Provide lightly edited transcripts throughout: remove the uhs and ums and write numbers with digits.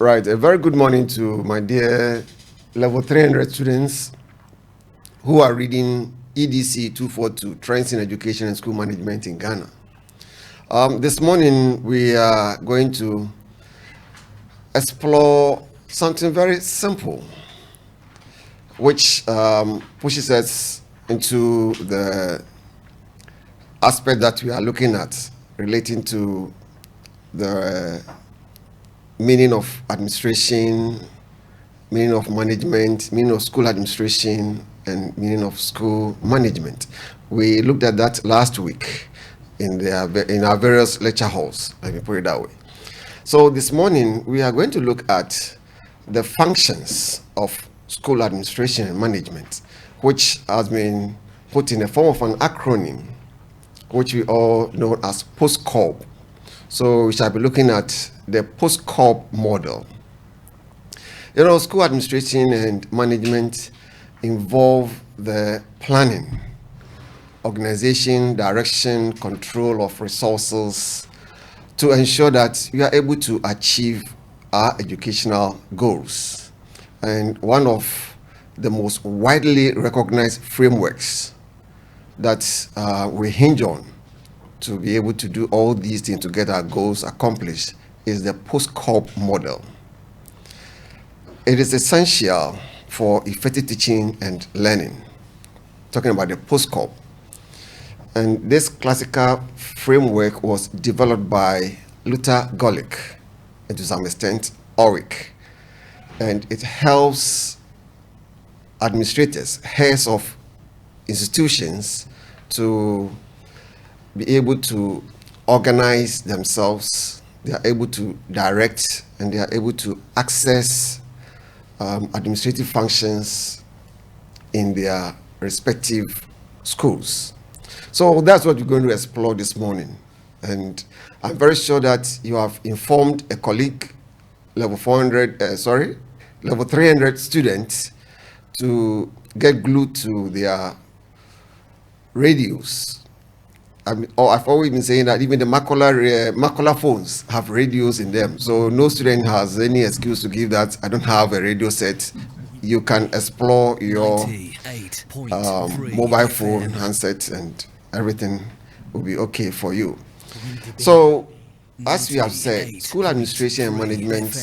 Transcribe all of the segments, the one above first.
Right, a very good morning to my dear level 300 students who are reading EDC 242, Trends in Education and School Management in Ghana. This morning we are going to explore something very simple, which pushes us into the aspect that we are looking at relating to the meaning of administration, meaning of management, meaning of school administration, and meaning of school management. We looked at that last week in our various lecture halls, let me put it that way. So this morning, we are going to look at the functions of school administration and management, which has been put in the form of an acronym, which we all know as POSDCoRB. So we shall be looking at the POSDCoRB model. You know, school administration and management involve the planning, organization, direction, control of resources to ensure that we are able to achieve our educational goals. And one of the most widely recognized frameworks that we hinge on to be able to do all these things to get our goals accomplished is the POSDCoRB model. It is essential for effective teaching and learning, talking about the POSDCoRB. And this classical framework was developed by Luther Gulick, and to some extent Ulrich, and it helps administrators, heads of institutions, to be able to organize themselves. They are able to direct and they are able to access administrative functions in their respective schools. So that's what we're going to explore this morning. And I'm very sure that you have informed a colleague, level 300 students to get glued to their radios. I've always been saying that even the macula phones have radios in them. So no student has any excuse to give that I don't have a radio set. You can explore your mobile phone handset and everything will be okay for you. So, as we have said, school administration and management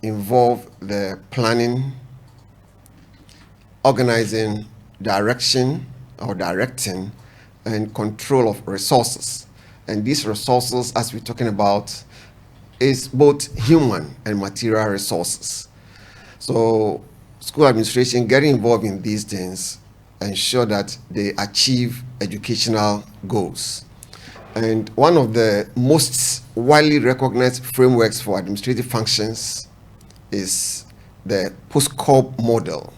involve the planning, organizing, directing, and control of resources. And these resources, as we're talking about, is both human and material resources. So school administration getting involved in these things ensure that they achieve educational goals. And one of the most widely recognized frameworks for administrative functions is the POSDCoRB model,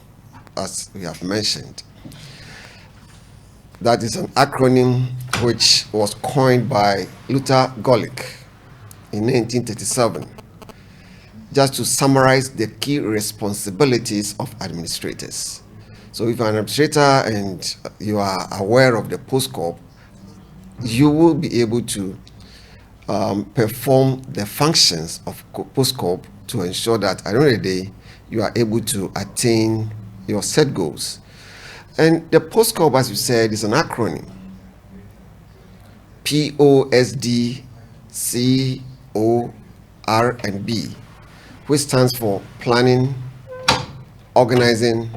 as we have mentioned. That is an acronym which was coined by Luther Gulick in 1937, just to summarize the key responsibilities of administrators. So if you're an administrator and you are aware of the POSDCoRB, you will be able to perform the functions of POSDCoRB to ensure that at the end of the day, you are able to attain your set goals. And the POSDCoRB, as you said, is an acronym. POSDCORB, which stands for planning, organizing,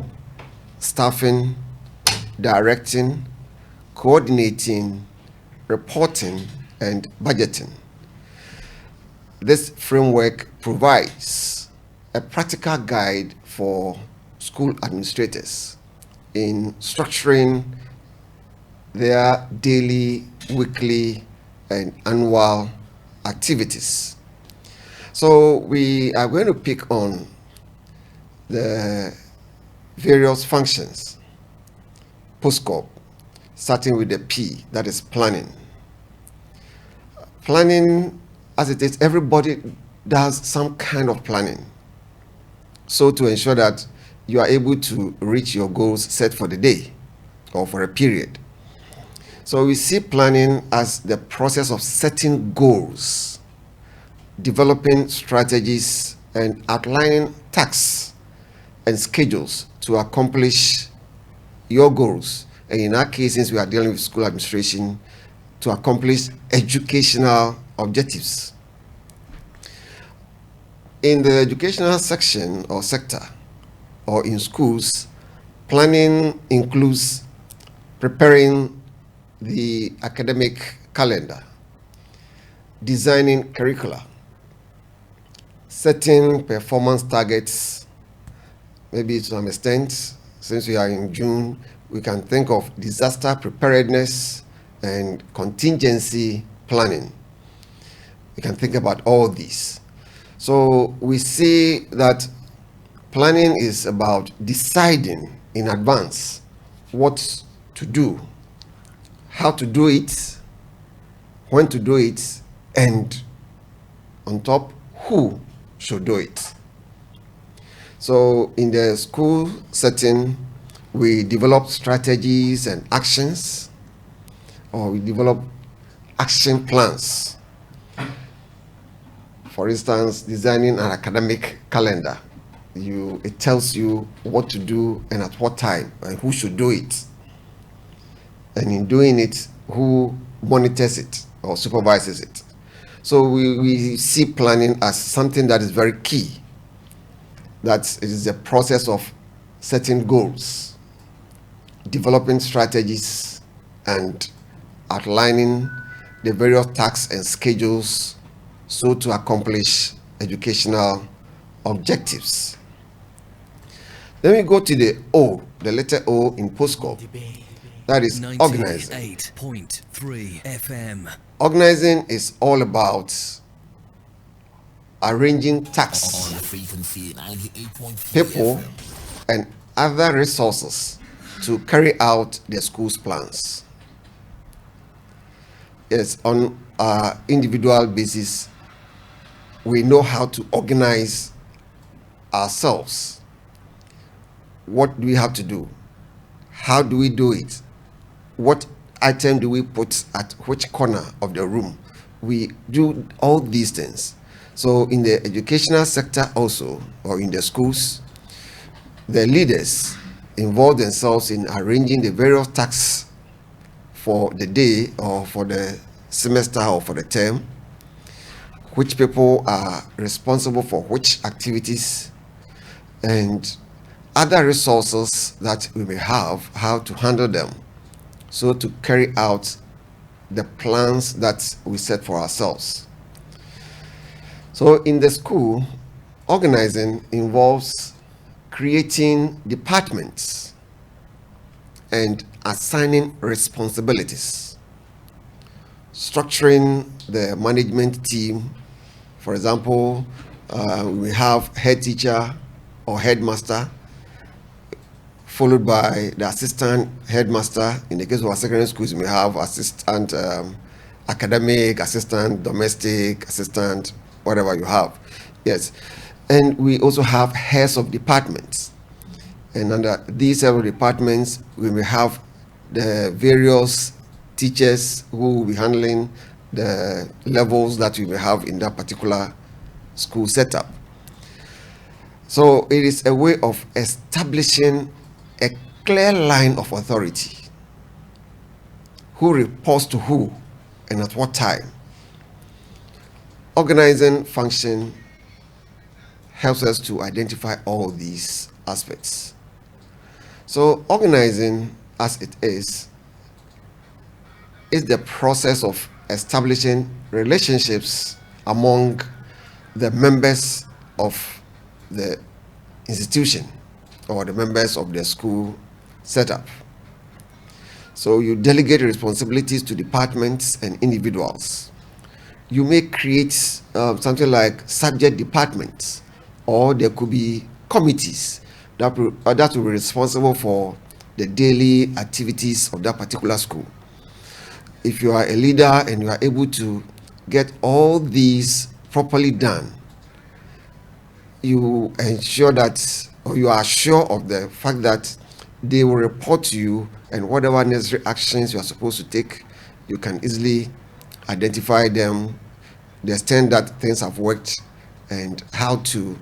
staffing, directing, coordinating, reporting, and budgeting. This framework provides a practical guide for school administrators in structuring their daily, weekly, and annual activities. So we are going to pick on the various functions, POSDCoRB, starting with the P, that is planning. Planning, as it is, everybody does some kind of planning. So to ensure that you are able to reach your goals set for the day or for a period. So we see planning as the process of setting goals, developing strategies, and outlining tasks and schedules to accomplish your goals. And in our case, since we are dealing with school administration, to accomplish educational objectives. In the educational section or sector, or in schools, planning includes preparing the academic calendar, designing curricula, setting performance targets. Maybe to some extent, since we are in June, we can think of disaster preparedness and contingency planning. We can think about all these. So we see that planning is about deciding in advance what to do, how to do it, when to do it, and on top, who should do it. So in the school setting, we develop strategies and actions, or we develop action plans. For instance, designing an academic calendar. It tells you what to do and at what time and who should do it. And in doing it, who monitors it or supervises it. So we see planning as something that is very key. That it is a process of setting goals, developing strategies, and outlining the various tasks and schedules so to accomplish educational objectives. Then we go to the O, the letter O in POSDCoRB. That is organizing. 98.3 FM. Organizing is all about arranging tasks, people, and other resources to carry out the school's plans. Yes, on an individual basis, we know how to organize ourselves. What do we have to do? How do we do it? What item do we put at which corner of the room? We do all these things. So in the educational sector also, or in the schools, the leaders involve themselves in arranging the various tasks for the day or for the semester or for the term, which people are responsible for which activities, and other resources that we may have, how to handle them, so to carry out the plans that we set for ourselves. So in the school, organizing involves creating departments and assigning responsibilities, structuring the management team. For example, we have head teacher or headmaster, followed by the assistant headmaster. In the case of our secondary schools, we have assistant academic, assistant domestic, assistant, whatever you have. Yes. And we also have heads of departments. And under these several departments, we may have the various teachers who will be handling the levels that we may have in that particular school setup. So it is a way of establishing a clear line of authority. Who reports to who and at what time. Organizing function helps us to identify all these aspects. So organizing, as it is the process of establishing relationships among the members of the institution or the members of the school setup. So you delegate responsibilities to departments and individuals. You may create something like subject departments, or there could be committees that will be responsible for the daily activities of that particular school. If you are a leader and you are able to get all these properly done, you ensure that, or you are sure of the fact that they will report to you, and whatever necessary actions you are supposed to take, you can easily identify them, the extent that things have worked, and how to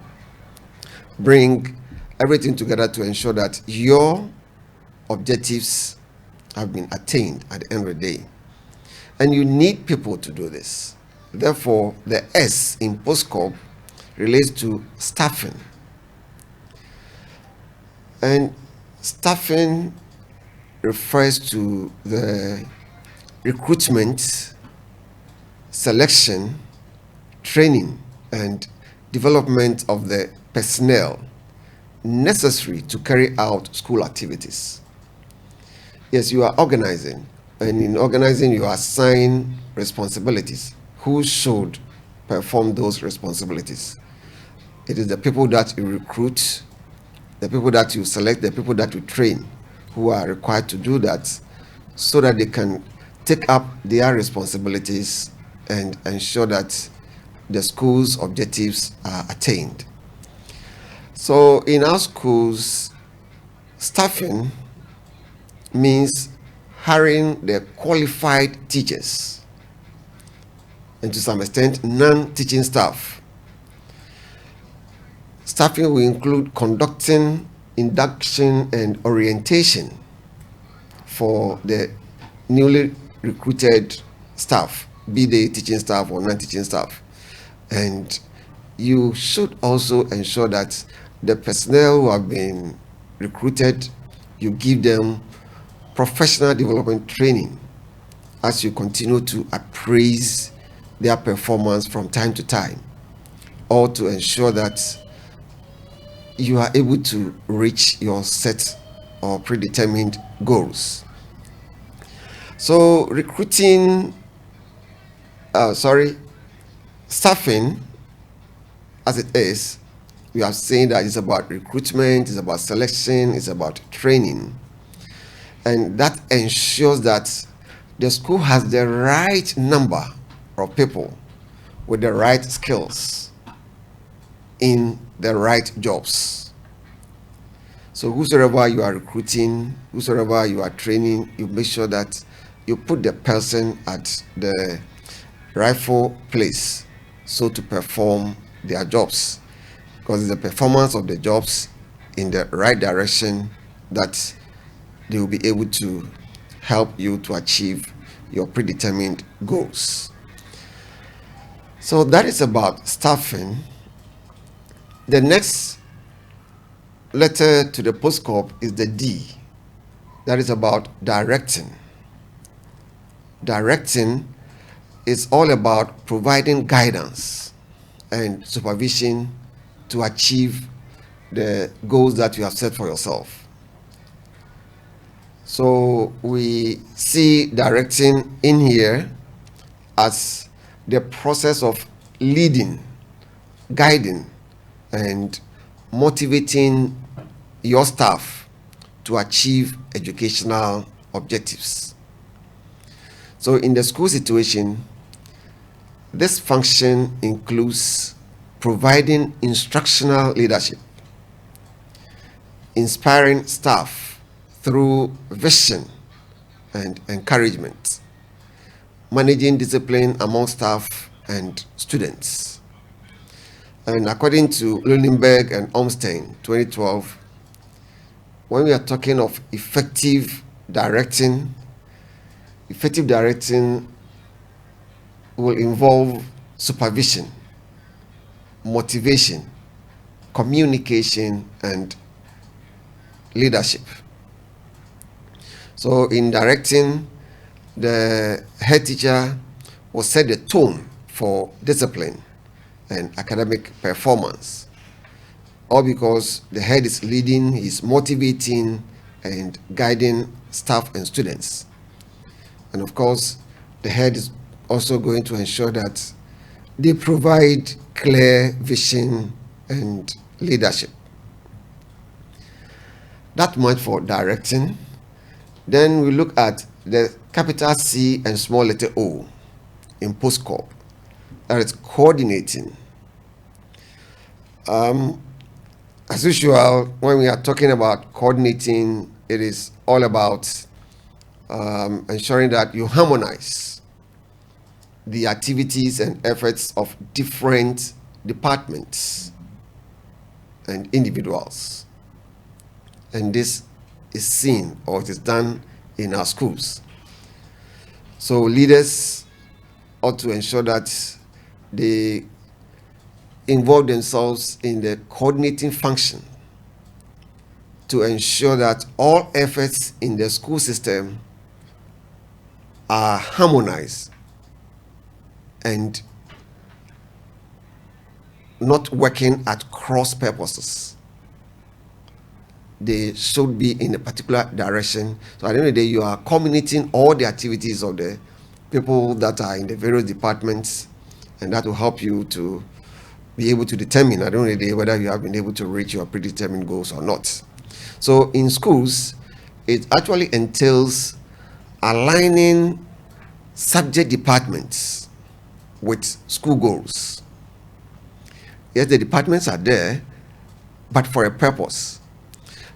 bring everything together to ensure that your objectives have been attained at the end of the day. And you need people to do this. Therefore, the S in POSDCoRB relates to staffing. And staffing refers to the recruitment, selection, training, and development of the personnel necessary to carry out school activities. Yes, you are organizing, and in organizing, you assign responsibilities. Who should perform those responsibilities? It is the people that you recruit, the people that you select, the people that you train, who are required to do that so that they can take up their responsibilities and ensure that the school's objectives are attained. So in our schools, staffing means hiring the qualified teachers and to some extent non-teaching staff. Staffing will include conducting induction and orientation for the newly recruited staff, be they teaching staff or non-teaching staff. And you should also ensure that the personnel who have been recruited, you give them professional development training as you continue to appraise their performance from time to time, or to ensure that you are able to reach your set or predetermined goals. So staffing, as it is, we are saying that it's about recruitment, it's about selection, it's about training. And that ensures that the school has the right number of people with the right skills in the right jobs. So whosoever you are recruiting, whosoever you are training, you make sure that you put the person at the rightful place so to perform their jobs, because it's the performance of the jobs in the right direction that they will be able to help you to achieve your predetermined goals. So that is about staffing. The next letter to the POSDCoRB is the D. That is about directing. Directing is all about providing guidance and supervision to achieve the goals that you have set for yourself. So we see directing in here as the process of leading, guiding, and motivating your staff to achieve educational objectives. So in the school situation, this function includes providing instructional leadership, inspiring staff through vision and encouragement, managing discipline among staff and students. And according to Lunenberg and Olmstein, 2012, when we are talking of effective directing will involve supervision, motivation, communication, and leadership. So in directing, the head teacher will set the tone for discipline and academic performance, all because the head is leading, he's motivating and guiding staff and students. And of course, the head is also going to ensure that they provide clear vision and leadership. That much for directing. Then we look at the capital C and small letter O in POSDCoRB. That is coordinating. As usual, when we are talking about coordinating, it is all about ensuring that you harmonize the activities and efforts of different departments and individuals. And this is seen, or it is done in our schools. So leaders ought to ensure that they involve themselves in the coordinating function to ensure that all efforts in the school system are harmonized and not working at cross purposes. They should be in a particular direction. So at the end of the day, you are culminating all the activities of the people that are in the various departments, and that will help you to be able to determine at the end of the day whether you have been able to reach your predetermined goals or not. So in schools, it actually entails aligning subject departments with school goals. Yes, the departments are there, but for a purpose.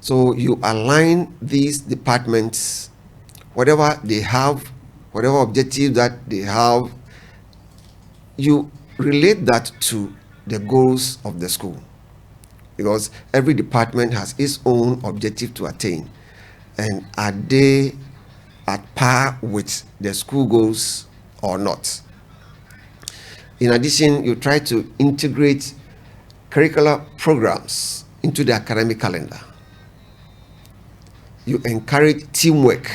So you align these departments, whatever they have, whatever objective that they have, you relate that to the goals of the school, because every department has its own objective to attain. And are they at par with the school goals or not? In addition, you try to integrate curricular programs into the academic calendar. You encourage teamwork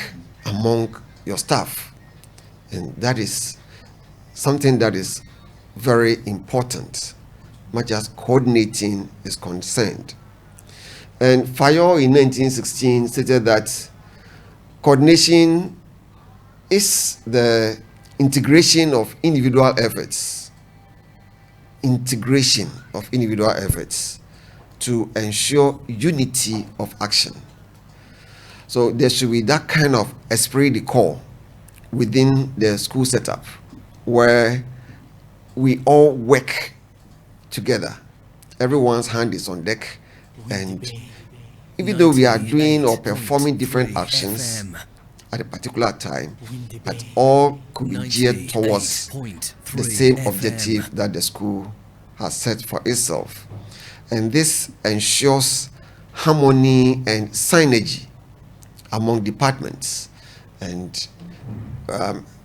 among your staff, and that is something that is very important, much as coordinating is concerned. And Fayo in 1916 stated that coordination is the integration of individual efforts. Integration of individual efforts to ensure unity of action. So there should be that kind of esprit de corps within the school setup where we all work together. Everyone's hand is on deck, and even though we are doing or performing different actions at a particular time, that all could be geared towards the same objective that the school has set for itself. And this ensures harmony and synergy among departments. And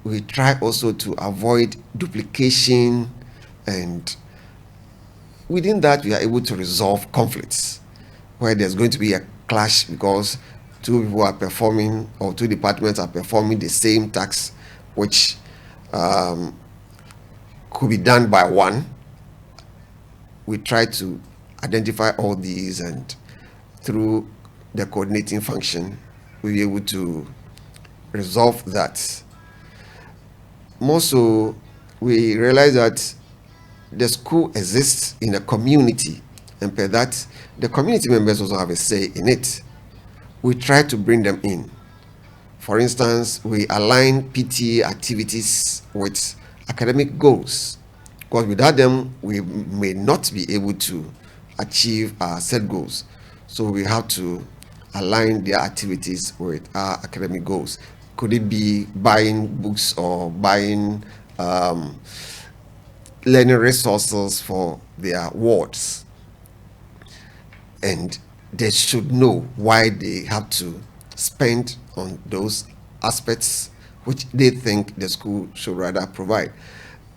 we try also to avoid duplication, and within that we are able to resolve conflicts where there's going to be a clash because two people are performing, or two departments are performing the same task, which could be done by one. We try to identify all these, and through the coordinating function we'll be able to resolve that. More so, we realize that the school exists in a community, and per that the community members also have a say in it. We try to bring them in. For instance, we align PTA activities with academic goals, because without them we may not be able to achieve our set goals. So we have to align their activities with our academic goals. Could it be buying books or buying learning resources for their wards? And they should know why they have to spend on those aspects which they think the school should rather provide.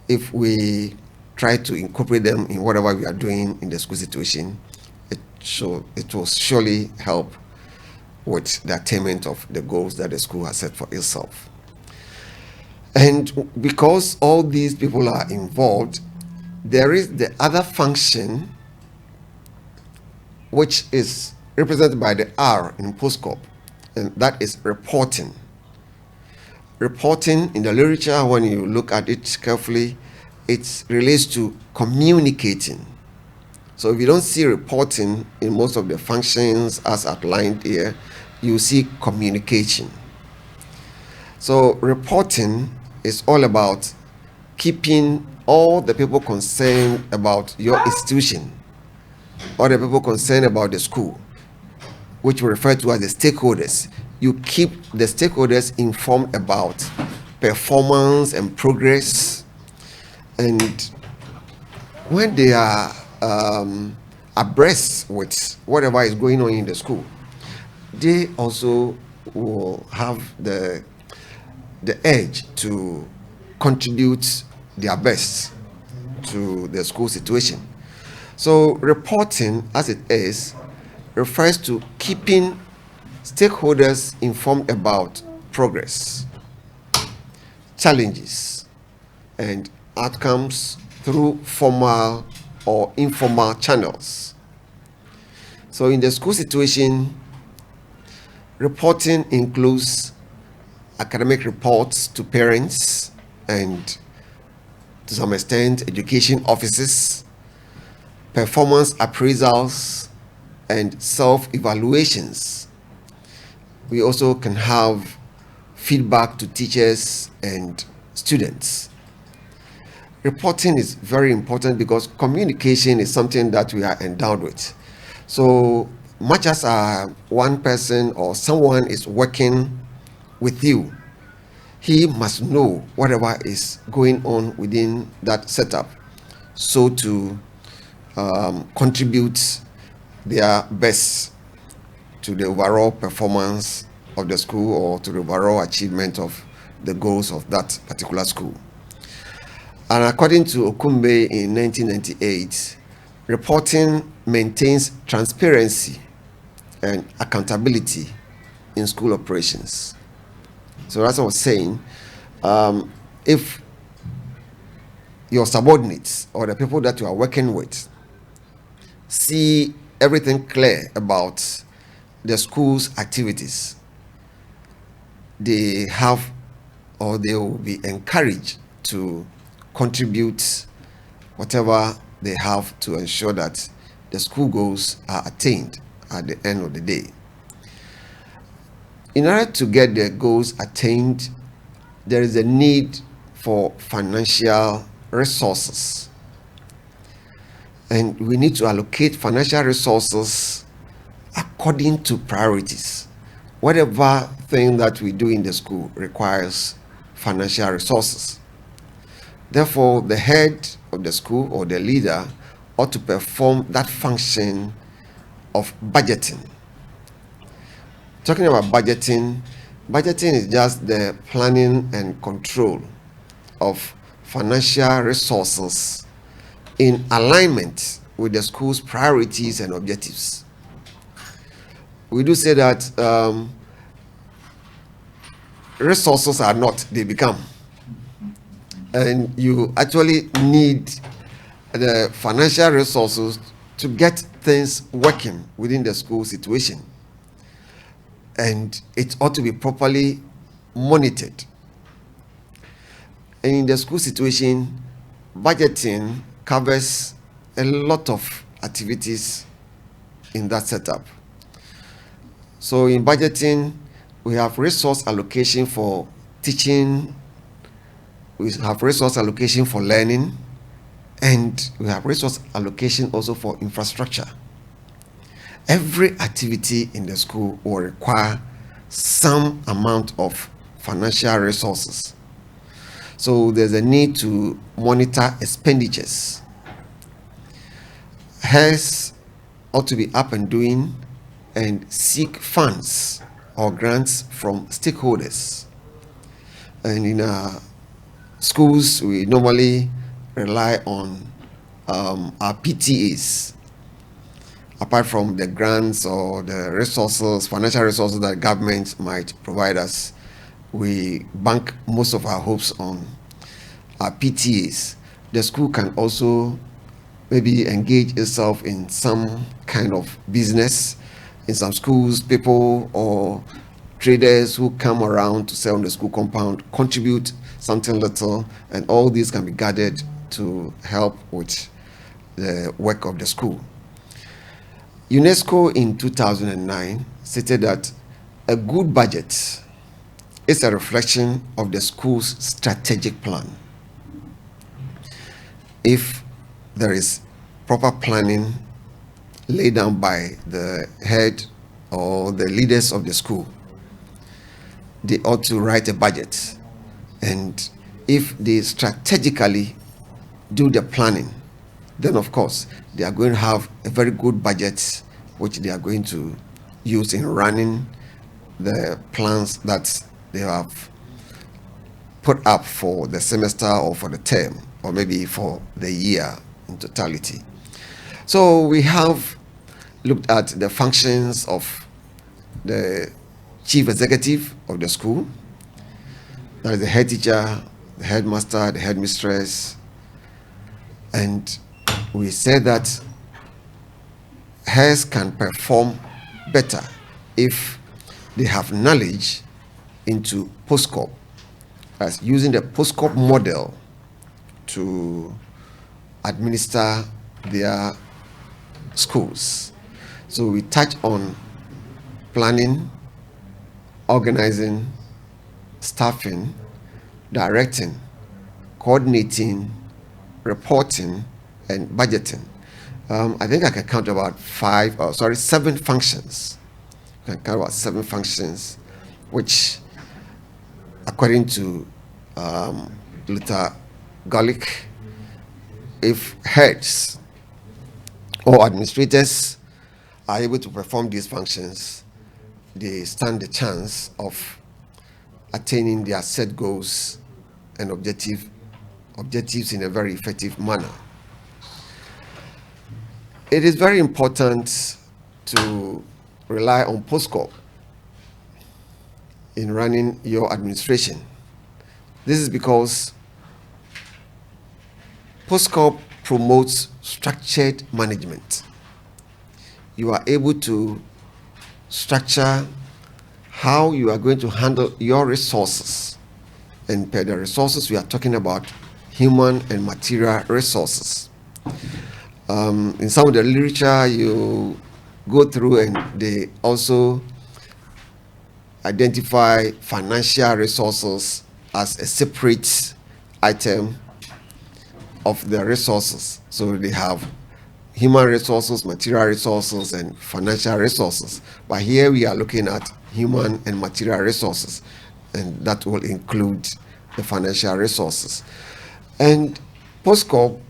If we try to incorporate them in whatever we are doing in the school situation, it will surely help with the attainment of the goals that the school has set for itself. And because all these people are involved, there is the other function which is represented by the R in POSDCoRB, and that is reporting. Reporting in the literature, when you look at it carefully, it relates to communicating. So if you don't see reporting in most of the functions as outlined here, you see communication. So reporting is all about keeping all the people concerned about your institution, all the people concerned about the school, which we refer to as the stakeholders. You keep the stakeholders informed about performance and progress. And when they are abreast with whatever is going on in the school, they also will have the edge to contribute their best to the school situation. So reporting, as it is, refers to keeping stakeholders informed about progress, challenges, and outcomes through formal or informal channels. So in the school situation, reporting includes academic reports to parents and, to some extent, education officers, performance appraisals, and self-evaluations. We also can have feedback to teachers and students. Reporting is very important because communication is something that we are endowed with. So much as one person or someone is working with you, he must know whatever is going on within that setup, so to contribute their best to the overall performance of the school or to the overall achievement of the goals of that particular school. And according to Okumbe in 1998, reporting maintains transparency and accountability in school operations. So as I was saying, if your subordinates or the people that you are working with see everything clear about the school's activities, they have or they will be encouraged to contribute whatever they have to ensure that the school goals are attained at the end of the day. In order to get the goals attained, there is a need for financial resources. And we need to allocate financial resources according to priorities. Whatever thing that we do in the school requires financial resources. Therefore, the head of the school or the leader ought to perform that function of budgeting. Talking about budgeting is just the planning and control of financial resources in alignment with the school's priorities and objectives. We do say that resources are not, they become. And you actually need the financial resources to get things working within the school situation. And it ought to be properly monitored. And in the school situation, budgeting covers a lot of activities in that setup. So in budgeting, we have resource allocation for teaching, we have resource allocation for learning, and we have resource allocation also for infrastructure. Every activity in the school will require some amount of financial resources. So there's a need to monitor expenditures. Heads ought to be up and doing and seek funds or grants from stakeholders. And in our schools, we normally rely on our PTAs. Apart from the grants or the resources, financial resources that government might provide us, we bank most of our hopes on our PTAs. The school can also maybe engage itself in some kind of business. In some schools, people or traders who come around to sell on the school compound contribute something little, and all these can be gathered to help with the work of the school. UNESCO in 2009 stated that a good budget is a reflection of the school's strategic plan. If there is proper planning laid down by the head or the leaders of the school, they ought to write a budget. And if they strategically do the planning, then of course they are going to have a very good budget which they are going to use in running the plans that they have put up for the semester or for the term or maybe for the year in totality. So we have looked at the functions of the chief executive of the school, that is the head teacher, the headmaster, the headmistress, and we said that hers can perform better if they have knowledge into POSDCoRB, as using the POSDCoRB model to administer their schools. So we touch on planning, organizing, staffing, directing, coordinating, reporting, and budgeting. I think I can count about 7 functions. I can count about 7 functions, which, according to Luther Gulick, if heads or administrators are able to perform these functions, they stand the chance of attaining their set goals and objectives in a very effective manner. It is very important to rely on POSDCoRB in running your administration. This is because POSDCoRB promotes structured management. You are able to structure how you are going to handle your resources. And per the resources, we are talking about human and material resources. In some of the literature you go through, and they also identify financial resources as a separate item of the resources. So they have human resources, material resources, and financial resources. But here we are looking at human and material resources, and that will include the financial resources. And POSDCoRB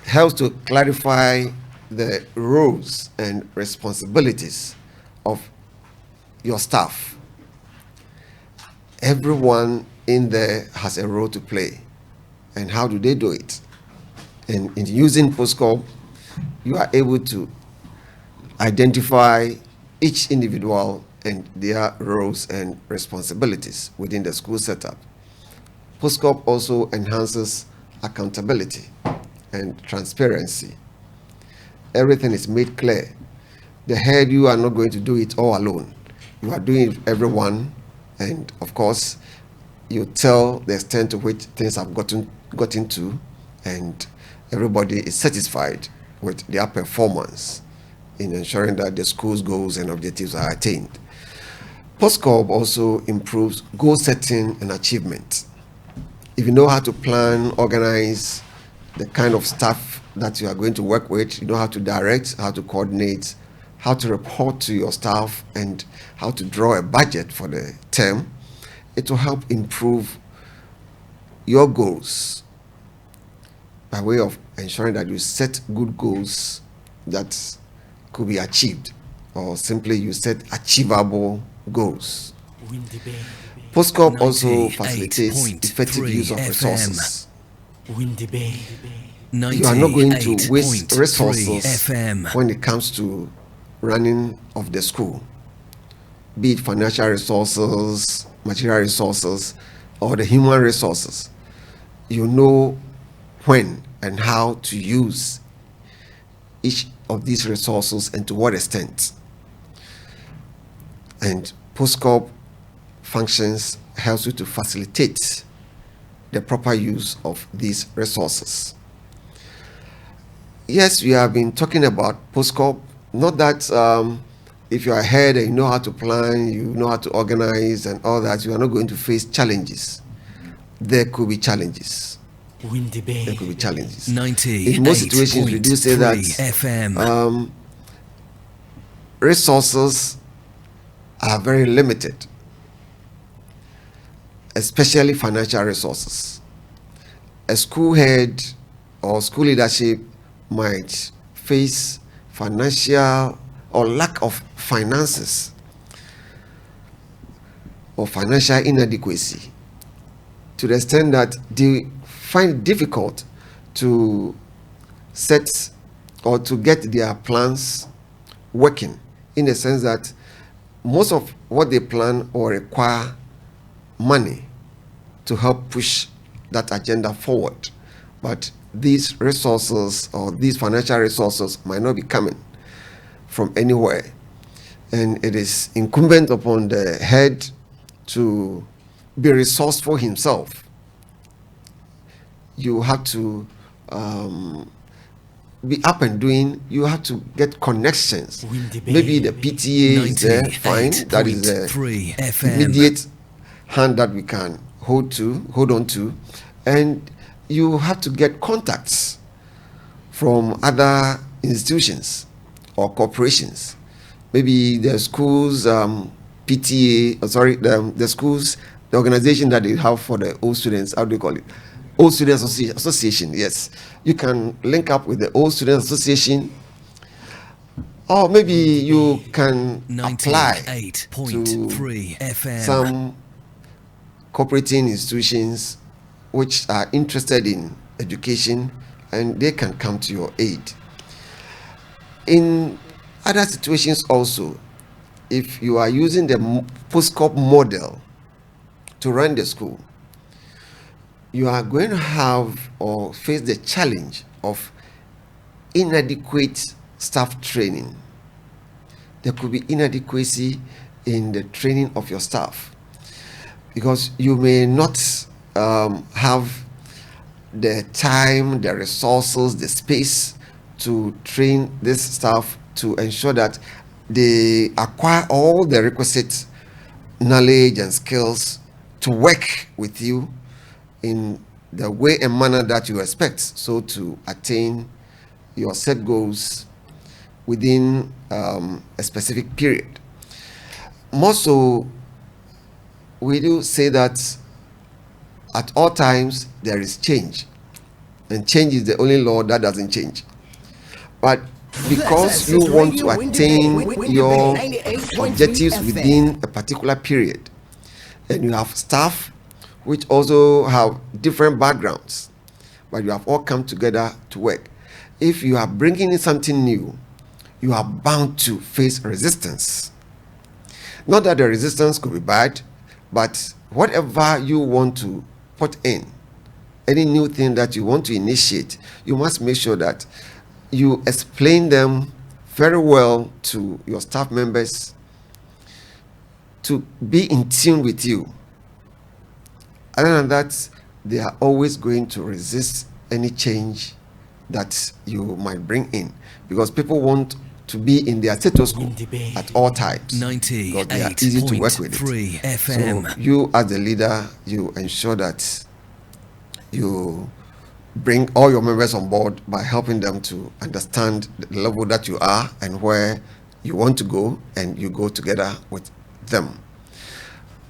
helps to clarify the roles and responsibilities of your staff. Everyone in there has a role to play, and how do they do it? And in using POSDCoRB, you are able to identify each individual and their roles and responsibilities within the school setup. POSDCoRB also enhances accountability and transparency. Everything is made clear. The head, you are not going to do it all alone. You are doing it with everyone, and of course, you tell the extent to which things have gotten to, and everybody is satisfied with their performance in ensuring that the school's goals and objectives are attained. POSDCoRB also improves goal setting and achievement. If you know how to plan, organize the kind of staff that you are going to work with, you know how to direct, how to coordinate, how to report to your staff, and how to draw a budget for the term, it will help improve your goals by way of ensuring that you set good goals that could be achieved, or simply you set achievable goals. POSDCoRB also facilitates effective use of resources. You are not going to waste resources when it comes to running of the school, be it financial resources, material resources, or the human resources. You know when and how to use each of these resources and to what extent. And POSDCoRB functions helps you to facilitate the proper use of these resources. Yes, we have been talking about POSDCoRB, not that if you are ahead and you know how to plan, you know how to organize and all that, you are not going to face challenges. There could be challenges. There could be challenges. In most situations, we do say that resources are very limited, especially financial resources. A school head or school leadership might face financial or lack of finances or financial inadequacy to the extent that they find it difficult to set or to get their plans working, in the sense that most of what they plan or require money to help push that agenda forward. But these resources or these financial resources might not be coming from anywhere. And it is incumbent upon the head to be resourceful himself. You have to be up and doing. You have to get connections. Maybe the PTA is there, fine. That is the immediate hand that we can hold on to. And you have to get contacts from other institutions or corporations. Maybe the schools, PTA, the schools, the organization that they have for the old students, how do you call it? Old Students Association, yes. You can link up with the Old Students Association, or maybe you can apply to some cooperating institutions which are interested in education, and they can come to your aid. In other situations also, if you are using the POSDCoRB model to run the school, you are going to have or face the challenge of inadequate staff training. There could be inadequacy in the training of your staff, because you may not have the time, the resources, the space to train this staff to ensure that they acquire all the requisite knowledge and skills to work with you in the way and manner that you expect, so to attain your set goals within a specific period. More so, we do say that at all times there is change, and change is the only law that doesn't change. But because you want to attain your objectives within a particular period, and you have staff which also have different backgrounds, but you have all come together to work. If you are bringing in something new, you are bound to face resistance. Not that the resistance could be bad, but whatever you want to put in, any new thing that you want to initiate, you must make sure that you explain them very well to your staff members to be in tune with you. Other than that, they are always going to resist any change that you might bring in, because people want to be in their status quo at all times, because they are easy to work with it. So you as the leader, you ensure that you bring all your members on board by helping them to understand the level that you are and where you want to go, and you go together with them.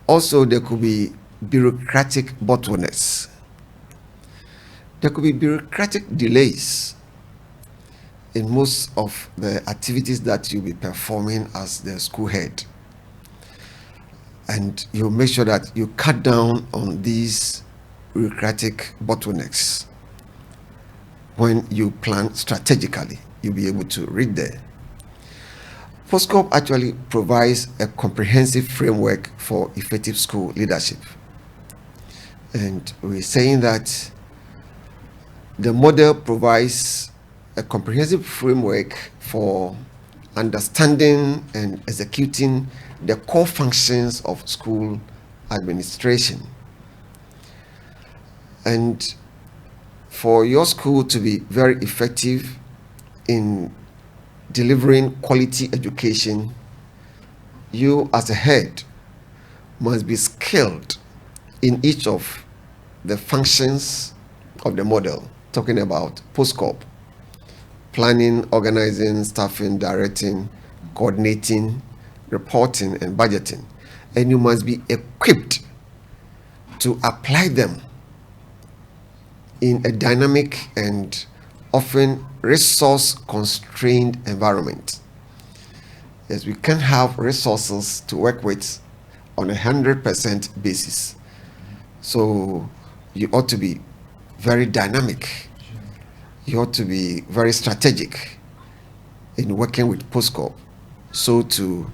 Also, there could be bureaucratic bottlenecks. There could be bureaucratic delays in most of the activities that you'll be performing as the school head. And you make sure that you cut down on these bureaucratic bottlenecks. When you plan strategically, you'll be able to read there. POSDCoRB actually provides a comprehensive framework for effective school leadership. And we're saying that the model provides a comprehensive framework for understanding and executing the core functions of school administration. And for your school to be very effective in delivering quality education, you as a head must be skilled in each of the functions of the model, talking about POSDCoRB: planning, organizing, staffing, directing, coordinating, reporting, and budgeting. And you must be equipped to apply them in a dynamic and often resource-constrained environment. Yes, we can't have resources to work with on a 100% basis. So you ought to be very dynamic. You ought to be very strategic in working with POSDCoRB so to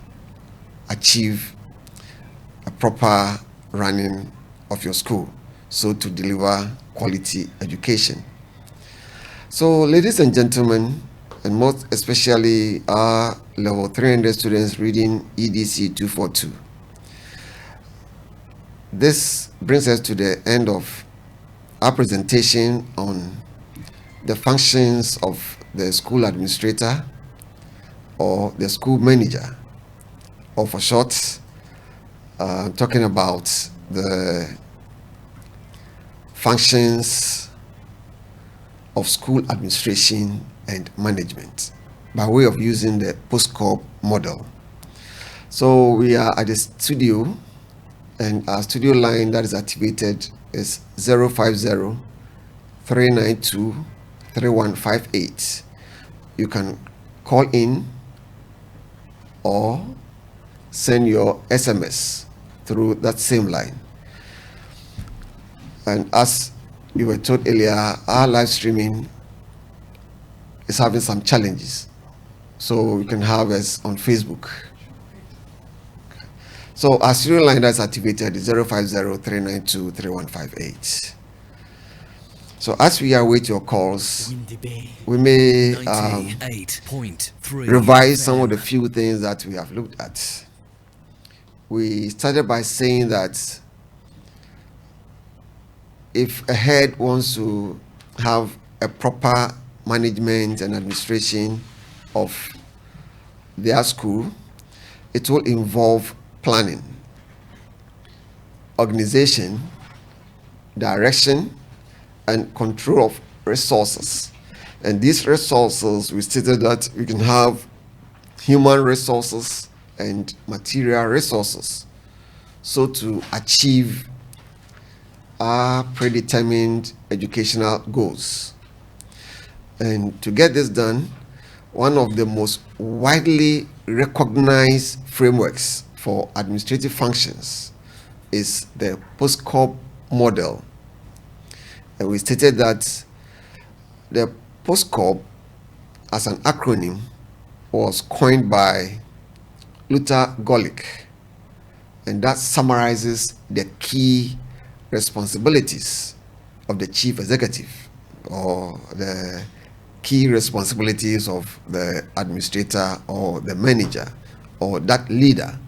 achieve a proper running of your school, so to deliver quality education. So, ladies and gentlemen, and most especially our level 300 students reading EDC 242, this brings us to the end of our presentation on the functions of the school administrator or the school manager, or for short, talking about the functions of school administration and management by way of using the POSDCoRB model. So we are at the studio, and our studio line that is activated is 050-392-3158. You can call in or send your SMS through that same line. And as you were told earlier, our live streaming is having some challenges. So you can have us on Facebook. So our serial line that's activated is 050-392-3158. So as we await your calls, we may revise some of the few things that we have looked at. We started by saying that if a head wants to have a proper management and administration of their school, it will involve planning, organization, direction, and control of resources. And these resources, we stated that we can have human resources and material resources, so to achieve our predetermined educational goals. And to get this done, one of the most widely recognized frameworks for administrative functions is the POSDCoRB model. And we stated that the POSDCoRB, as an acronym, was coined by Luther Gulick, and that summarizes the key responsibilities of the chief executive, or the key responsibilities of the administrator or the manager or that leader.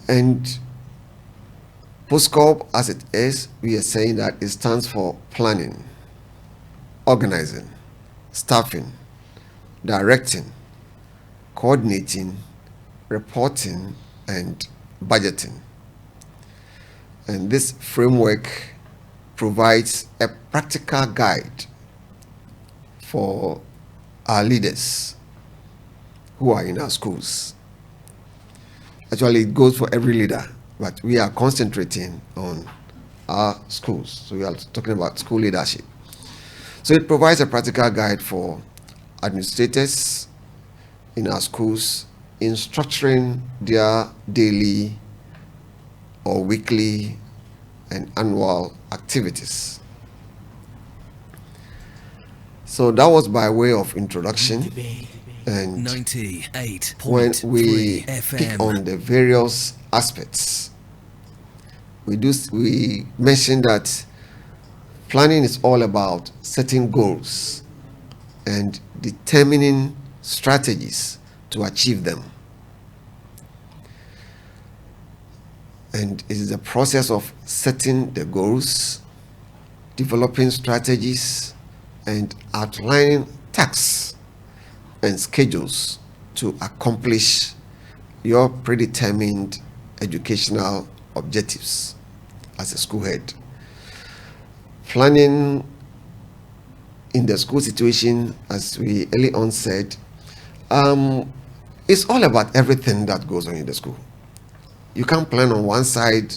And POSDCoRB, as it is, we are saying that it stands for planning, organizing, staffing, directing, coordinating, reporting, and budgeting. And this framework provides a practical guide for our leaders who are in our schools. Actually, it goes for every leader, but we are concentrating on our schools. So we are talking about school leadership. So it provides a practical guide for administrators in our schools in structuring their daily or weekly and annual activities. So that was by way of introduction. And when we pick on the various aspects, we mentioned that planning is all about setting goals and determining strategies to achieve them. And it is a process of setting the goals, developing strategies, and outlining tasks and schedules to accomplish your predetermined educational objectives as a school head. Planning in the school situation, as we early on said, it's all about everything that goes on in the school. You can't plan on one side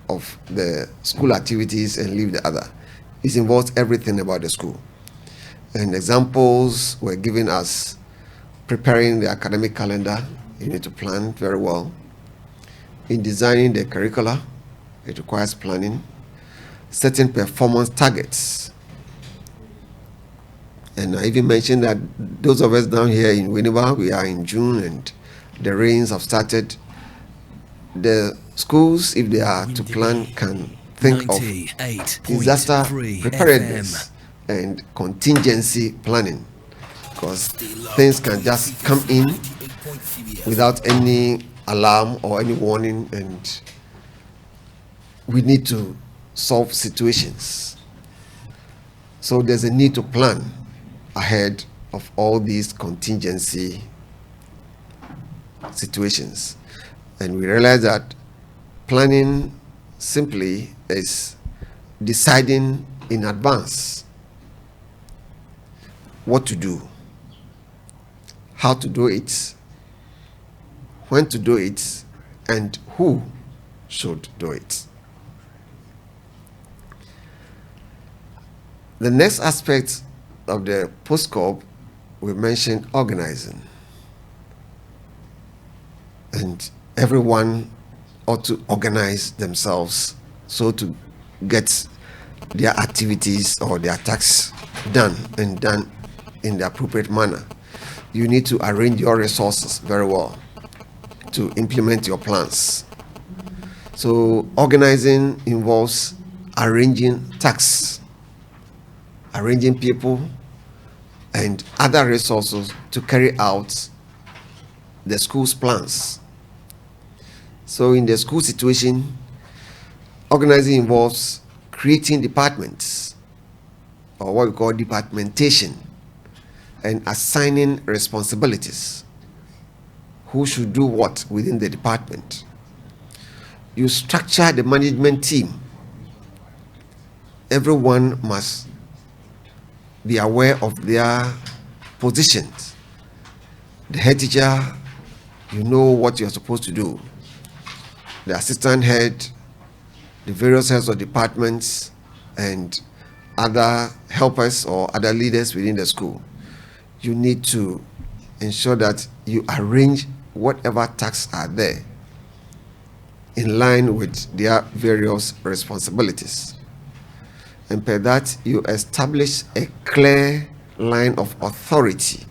of the school activities and leave the other. It involves everything about the school. And examples were given as preparing the academic calendar. You need to plan very well. In designing the curricula, it requires planning. Setting performance targets. And I even mentioned that those of us down here in WINNEBA, we are in June and the rains have started. The schools, if they are to plan, can think of disaster preparedness and contingency planning, because things can just come in without any alarm or any warning, and we need to solve situations. So there's a need to plan ahead of all these contingency situations. And we realize that planning simply is deciding in advance what to do, how to do it, when to do it, and who should do it. The next aspect of the POSDCoRB, we mentioned organizing. And everyone ought to organize themselves so to get their activities or their tasks done and done in the appropriate manner. You need to arrange your resources very well to implement your plans. So organizing involves arranging tasks, arranging people and other resources to carry out the school's plans. So in the school situation, organizing involves creating departments, or what we call departmentation, and assigning responsibilities. Who should do what within the department? You structure the management team. Everyone must be aware of their positions. The head teacher, you know what you're supposed to do. The assistant head, the various heads of departments, and other helpers or other leaders within the school. You need to ensure that you arrange whatever tasks are there in line with their various responsibilities. And per that, you establish a clear line of authority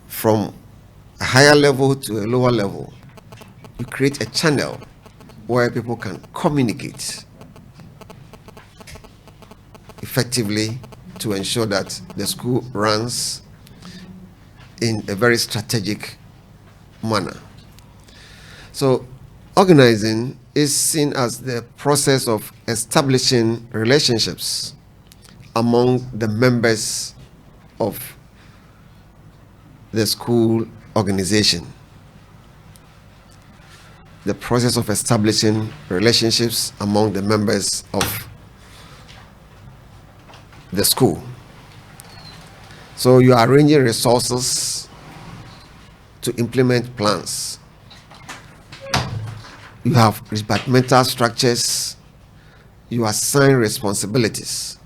from a higher level to a lower level. You create a channel where people can communicate effectively to ensure that the school runs in a very strategic manner. So organizing is seen as the process of establishing relationships among the members of the school organization. The process of establishing relationships among the members of the school. So you are arranging resources to implement plans. You have departmental structures. You assign responsibilities.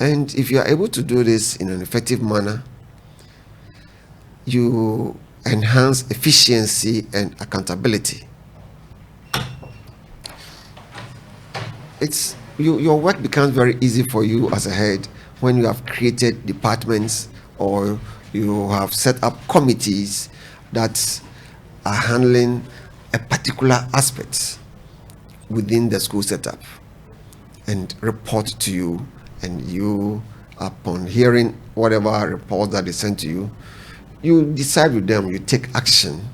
And if you are able to do this in an effective manner, you enhance efficiency and accountability. Your work becomes very easy for you as a head when you have created departments or you have set up committees that are handling a particular aspect within the school setup and report to you, and you, upon hearing whatever report that they send to you, you decide with them, you take action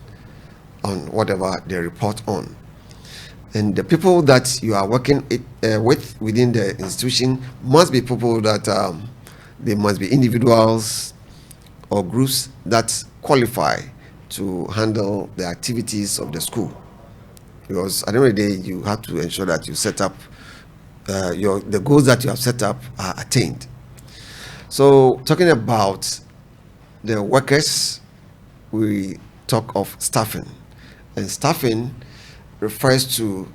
on whatever they report on. And the people that you are working with within the institution must be people that they must be individuals or groups that qualify to handle the activities of the school. Because at the end of the day, you have to ensure that you set up the goals that you have set up are attained. So talking about the workers, we talk of staffing. And staffing refers to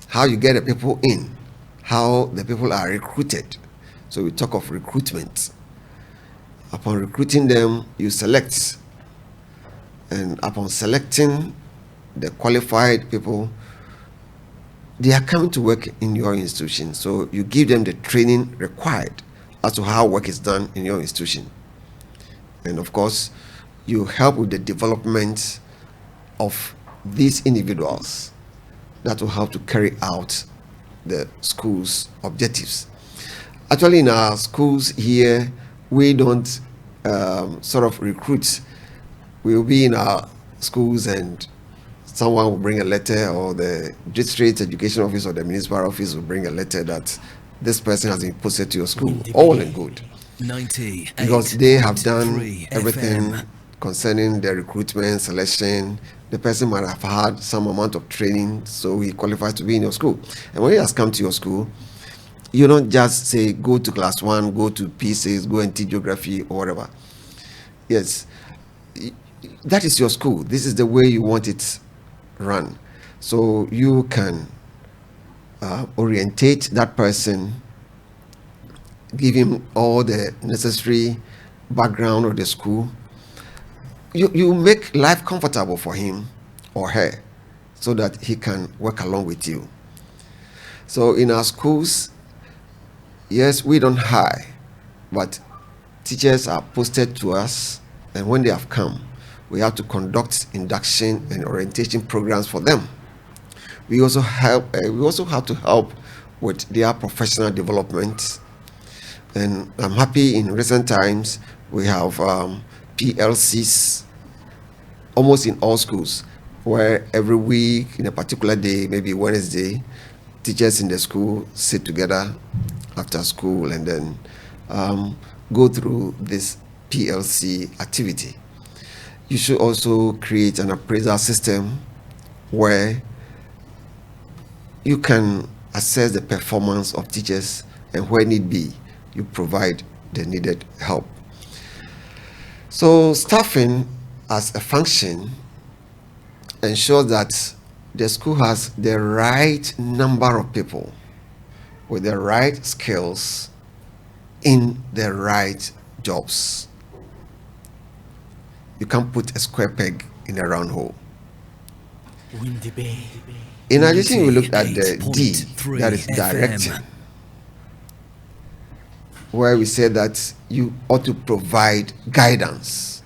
how you get the people in, how the people are recruited. So we talk of recruitment. Upon recruiting them, you select. And upon selecting the qualified people, they are coming to work in your institution. So you give them the training required as to how work is done in your institution. And of course, you help with the development of these individuals that will help to carry out the school's objectives. Actually, in our schools here, we don't sort of recruit. We will be in our schools and someone will bring a letter, or the district education office or the municipal office will bring a letter that this person has been posted to your school. All in good. Because they have done everything concerning the recruitment, selection. The person might have had some amount of training, so he qualifies to be in your school. And when he has come to your school, you don't just say, go to class 1, go to P6, go and teach geography or whatever. Yes, that is your school. This is the way you want it run. So you can orientate that person, give him all the necessary background of the school. You make life comfortable for him or her so that he can work along with you. So in our schools, yes, we don't hire, but teachers are posted to us, and when they have come, we have to conduct induction and orientation programs for them. We also have to help with their professional development. And I'm happy in recent times we have PLCs almost in all schools, where every week in a particular day, maybe Wednesday, teachers in the school sit together after school and then go through this PLC activity. You should also create an appraisal system where you can assess the performance of teachers, and where need be, you provide the needed help. So staffing as a function ensures that the school has the right number of people with the right skills in the right jobs. You can't put a square peg in a round hole. In addition, we looked at the D, that is directing, where we said that you ought to provide guidance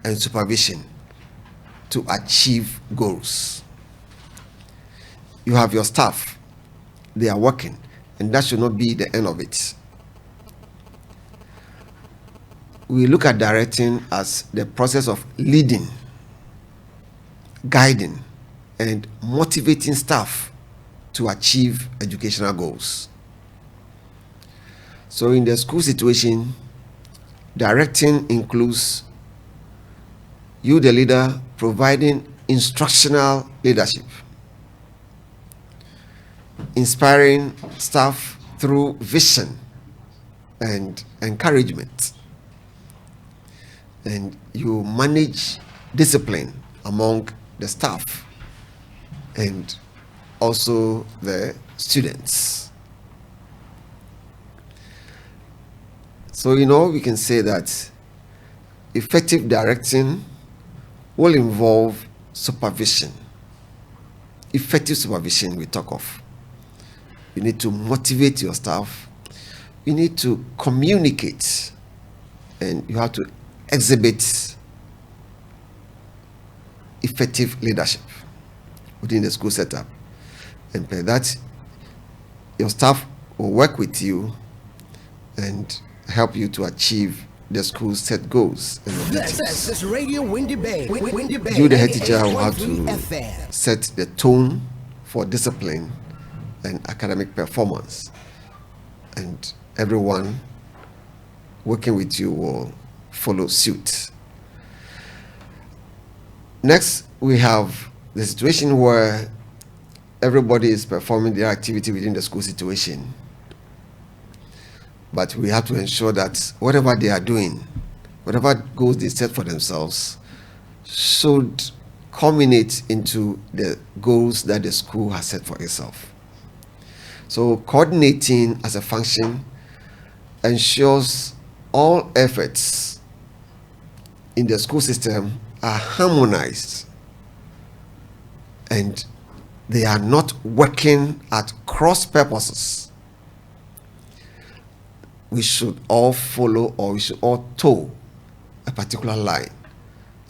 and supervision to achieve goals. You have your staff, they are working, and that should not be the end of it. We look at directing as the process of leading, guiding, and motivating staff to achieve educational goals. So in the school situation, directing includes you, the leader, providing instructional leadership, inspiring staff through vision and encouragement, and you manage discipline among the staff and also the students. So, we can say that effective directing will involve supervision. Effective supervision we talk of. You need to motivate your staff. You need to communicate, and you have to exhibit effective leadership within the school setup. And by that, your staff will work with you and help you to achieve the school's set goals and objectives. This is Radio WINNEBA. You, the head teacher, will have to set the tone for discipline and academic performance, and everyone working with you will follow suit. Next, we have the situation where everybody is performing their activity within the school situation, but we have to ensure that whatever they are doing, whatever goals they set for themselves, should culminate into the goals that the school has set for itself. So coordinating as a function ensures all efforts in the school system are harmonized and they are not working at cross purposes. We should all follow, or we should all toe a particular line,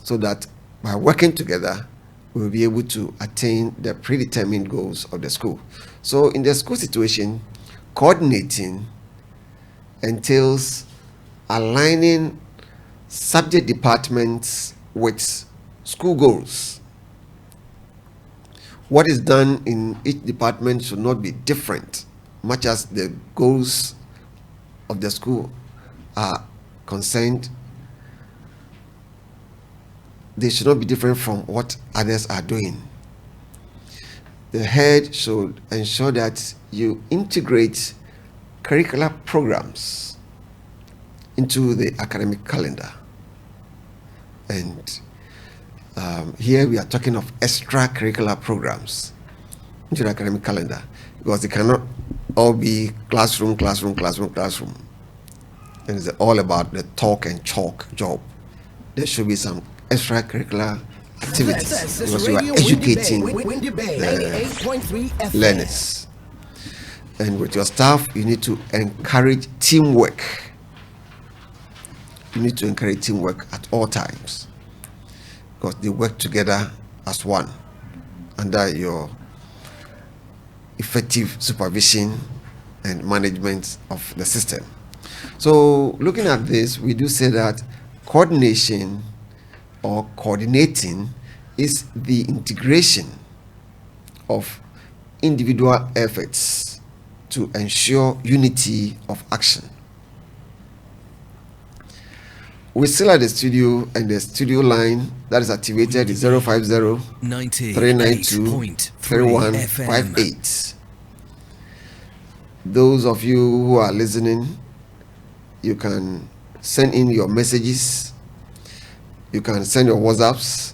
so that by working together we will be able to attain the predetermined goals of the school. So in the school situation, coordinating entails aligning subject departments with school goals. What is done in each department should not be different, much as the goals of the school are concerned. They should not be different from what others are doing. The head should ensure that you integrate curricular programs into the academic calendar. And here we are talking of extracurricular programs into the academic calendar, because it cannot all be classroom. And it's all about the talk and chalk job. There should be some extracurricular activities, because you are educating the learners. And with your staff, you need to encourage teamwork. You need to encourage teamwork at all times, because they work together as one under your effective supervision and management of the system. So looking at this, we do say that coordination or coordinating is the integration of individual efforts to ensure unity of action. We still at the studio, and the studio line that is activated is 050-392-3158. Those of you who are listening, you can send in your messages, you can send your WhatsApps,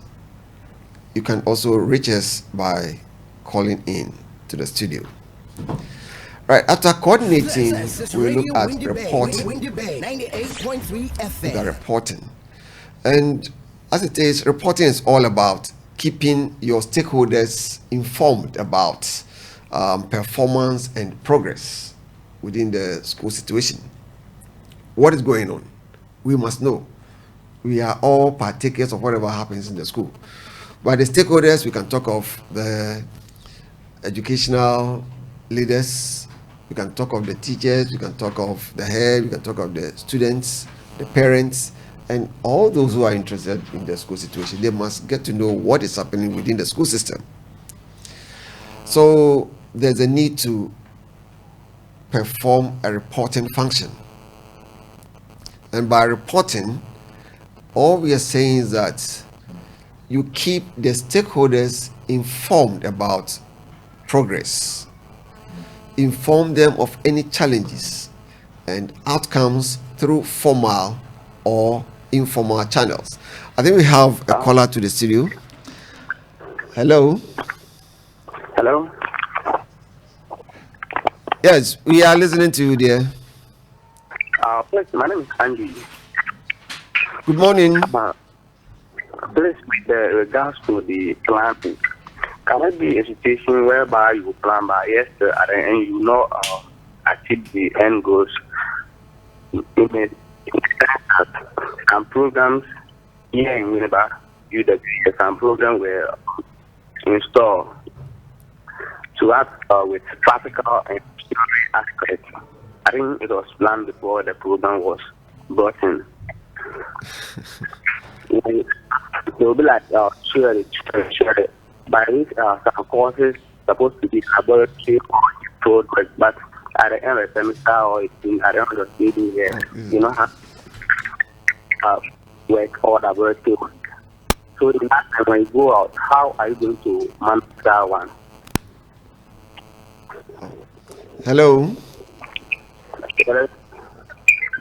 you can also reach us by calling in to the studio. Right, after coordinating, we look at reporting. Look at reporting. And as it is, reporting is all about keeping your stakeholders informed about performance and progress within the school situation. What is going on? We must know. We are all partakers of whatever happens in the school. By the stakeholders, we can talk of the educational leaders, we can talk of the teachers, we can talk of the head, we can talk of the students, the parents, and all those who are interested in the school situation. They must get to know what is happening within the school system. So there's a need to perform a reporting function. And by reporting, all we are saying is that you keep the stakeholders informed about progress, inform them of any challenges and outcomes through formal or informal channels. I think we have a caller to the studio. Hello. Hello. Yes, we are listening to you, dear. Please, my name is Andy. Good morning. Please, with regards to the planning, can it be a situation whereby you plan by yesterday and you know achieve the end goals and programs here in WINNEBA, UWS, and programs were installed to act with practical and theory aspects? I think it was planned before the program was brought in. It will be like share it. By this, some courses supposed to be laboratory or project, but at the end of the semester or at the end of the study here, you know, have work or laboratory work. So in that time, when you go out, how are you going to manage that one? Hello.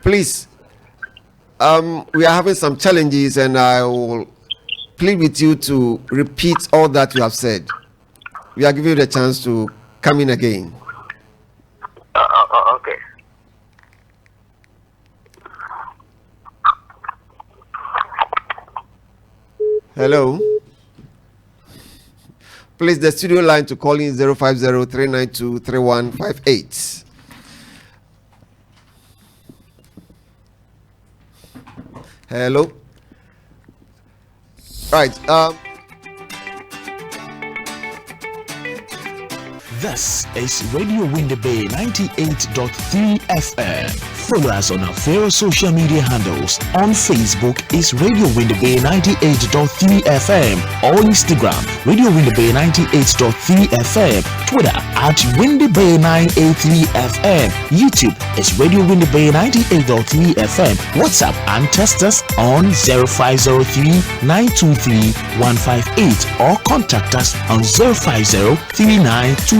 Please, we are having some challenges, and I will plead with you to repeat all that you have said. We are giving you the chance to come in again. Hello. Please, the studio line to call in 050-392-3158. Hello. Right. This is Radio Winneba 98.3 FM. Follow us on our various social media handles. On Facebook is Radio Winneba 98.3 FM or Instagram Radio Winneba 98.3 FM. Twitter at Winneba 983 FM. YouTube is Radio Winneba 98.3 FM. WhatsApp and text us on 0503 923 158 or contact us on 050